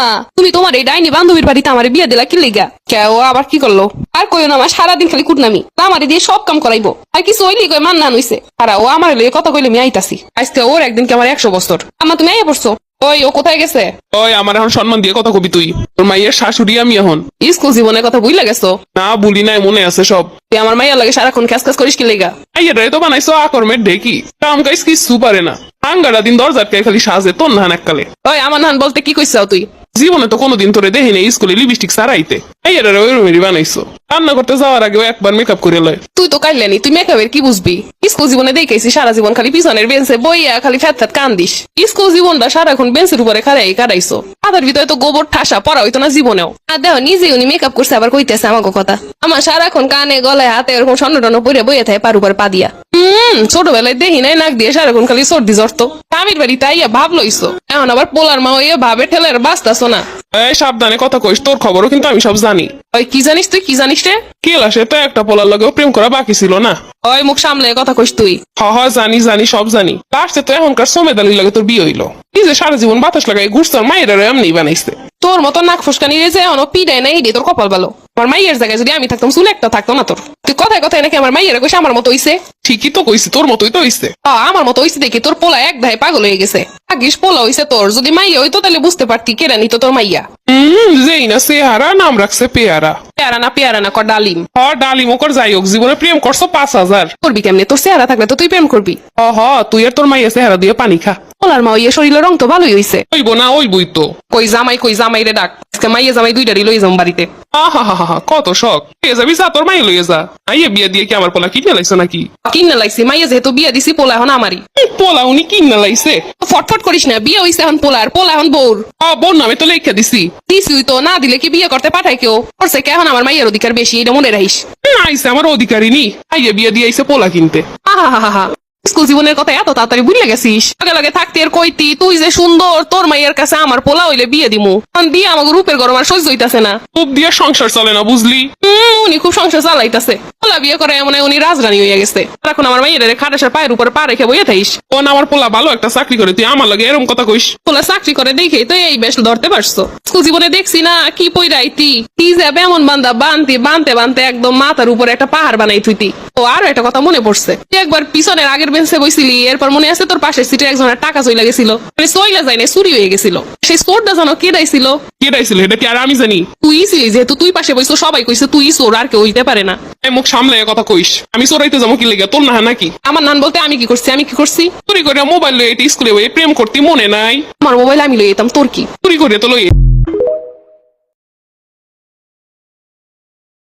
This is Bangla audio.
মা তুমি তোমার এই ডাইনি বান্ধবীর বাড়িতে আমার বিয়ে দিলা কি লেগা? কেউ আবার কি করলো? আর কইও না, আমার সারাদিন খালি কুটনামি, আমারে দিয়ে সব কাম করাইবো। আর কিছু হইলি কই মান না নইছে। আর ও আমার লইয়ে কথা কইলে আমি আইতাছি। আজকে ওর একদিন কি আমার 100 বছর। আম্মা তুমি আইয়া পড়ছো? ওই ও কোথায় গেছে? ওই আমার এখন সম্মান দিয়ে কথা কবি তুই, তোর মাইয়ের শাশুড়ি আমি এখন। স্কুল জীবনের কথা বুঝলা গেছো? না বলি নাই, মনে আছে সব। তুই আমার মাইয়া লাগে সারাক্ষণ খ্যাস খ্যাস করিস কি লেগা? আইয়ারে তো বানাইছো আকর্মের ঢেকি, কাম কাজ কিছু পারে না। আঙ্গারা দিন দরজাটকে খালি সাজে তোর নাহান এককালে। ওই আমার নান বলতে কি কইছাও তুই? জীবনে তো কোনোদিন তোরে দেখি নাই স্কুলে লিপস্টিক সারাইতে। আইয়ারে ওই রুমেরই বানাইছো। রান্না করতে যাওয়ার আগে একবার মেকআপ করে লয়। তুই তো কাইলেনি, তুই মেকআপের কি বুঝবি? স্কুল জীবনে দেখেছি সারা জীবন খালি পিছনের বেঞ্চে বইয়া খালি ফ্যাত ফ্যাত কান্দিস। স্কুল জীবনটা সারাক্ষণ বেঞ্চের উপরে খাড়াই কাটাইছো। তাদের ভিতরে তো গোবর ঠাসা পড়া হইতো না জীবনেও। আর দেখো নিজে উনি মেকআপ করছে আবার কইতেছে আমাকে কথা। আমার সারাক্ষণ কানে গলায় হাতে এরকম স্বর্ণ টন্ন পরে বইয়ে থাকে পার উপর পা দিয়া। ছোটবেলায় দেখি নাই নাক দিয়ে সারাক্ষণ খালি সর্দি জ্বরতো। স্বামীর বাড়িতে আইয়া ভাব লইছো, এখন আবার পোলার মা হইয়া ভাবে ঠেলের বাঁচতাছো না। এই সাবধানে কথা কইস, তোর খবরও কিন্তু আমি সব জানি। ওই কি জানিস তুই, কি জানিস রে? কেলাসে তো একটা পোলার লগেও প্রেম করা বাকি ছিল না। ওই মুখ সামলে কথা কইস তুই। জানি জানি সব জানি। লাস্টে তো এখনকার সমেদালির লাগে তোর বিয়ে হইলো। এই যে সারা জীবন বাতাস লাগাই ঘুরছ, মায়ের এমনি বানাইছে। তোর মতো নাক ফুসকানি রেজে এখনো পিডায় নাই রে, তোর কপাল ভালো। আমার মাইয়ের জায়গায় যদি আমি থাকতাম চুল একটা থাকতো না তোর। তুই কথায় কথায় নাকি আমার মাইয়ের কইস আমার মতো হইছে। ঠিকই তো কইছি, তোর মতোই তো হইছে। আমার মতো হইছে দেখি তোর পোলা এক ধায় পাগল হয়ে গেছে। আগিস পোলা হইছে তোর, যদি মাইয়া হইতো তাহলে বুঝতে পারতি কেরা নিত তোর মাইয়া। যেই না চেহারা, নাম রাখছে পেয়ারা। পেয়ারা না কর ডালিম। ডালিম ওকর যাই হোক, জীবনে প্রেম করছো 5000। করবি কেমনে? তোর চেহারা থাকলে তো তুই প্রেম করবি। তুই আর তোর মাইয়া চেহারা দিয়ে পানি খা। পোলার মা ইয়ে শরীরের রং তো ভালোই হইছে। ওইব না ওইবই তো। কই জামাই রে ডাক, আজকে মাইয়া জামাই দুইটারই লই যাম বাড়িতে। কত শখ। লইয়ে যাবি, যা তোর মাইয়া লইয়ে যা। আইয়ে বিয়ে দিয়ে কি আমার পোলা কিনে লাইছে নাকি? কিনে লাইছি, মাইয়া যেহেতু বিয়া দিছি পোলা এখন আমারই। পোলা উনি কিনে লাইছে? ফটফট করিস না, বিয়ে হইছে এখন পোলার, পোলা এখন বউর। বোন নামে তো লেখা দিছি। দিছুই তো, না দিলে কি বিয়ে করতে পাঠায় কেউ? করছে কে এখন আমার মাইয়ের অধিকার বেশি, এটা মনে রাখিস। আইসে আমার অধিকারী নি, আইয়ে বিয়ে দিয়ে আইসে পোলা কিনতে। স্কুল জীবনের কথা এত তাড়াতাড়ি ভুলে গেছিস? আগে লাগে থাকতে আর কইতি তুই যে সুন্দর, তোর মাইয়ের কাছে আমার পোলা হইলে বিয়ে দিমু। দিয়ে আমাকে রূপের গরম আর সহ্য হইতাছে না। খুব দিয়ে সংসার চলে না বুঝলি। উনি খুব সংসার চালাইতাছে। পোলা বিয়ে করে এমন উনি রাজরানী হইয়া গেছে। এখন আমার মাইয়ের খাটাসের পায়ের উপরে পা রেখে বইয়ে থাইস। আমার পোলা ভালো একটা চাকরি করে, তুই আমার লাগে এরকম কথা কইস? পোলা চাকরি করে দেখেই তো এই বেশ ধরতে পারছো। স্কুল জীবনে দেখছি না কি পইরাইতি, কি যাবে এমন বান্দা বানতে একদম মাথার উপরে একটা পাহাড় বানাই থুইতি। ও আরো একটা কথা মনে পড়ছে, তুই একবার পিছনের আগের বেঞ্চে বইছিলি, এরপর মনে আছে তোর পাশের সিটে একজনের টাকা চইলা গেছিল। মানে চইলা যায় না, চুরি হয়ে গেছিল। সেই চোরটা জানো কে দাইছিল? এটা কি আর আমি জানি? তুই ছিলি, যেহেতু তুই পাশে বইছো সবাই কইছে তুই চোর, আর কেউ হইতে পারে না। মুখ সামলে কথা কইস, আমি চোরাইতে যাবো কি লেগে? তোর না নাকি? আমার নান বলতে আমি কি করছি? চুরি করে মোবাইল লইয়ে স্কুলে প্রেম করতে মনে নাই? আমার মোবাইল আমি লই যেতাম, তোর কি? চুরি করে তো লইয়ে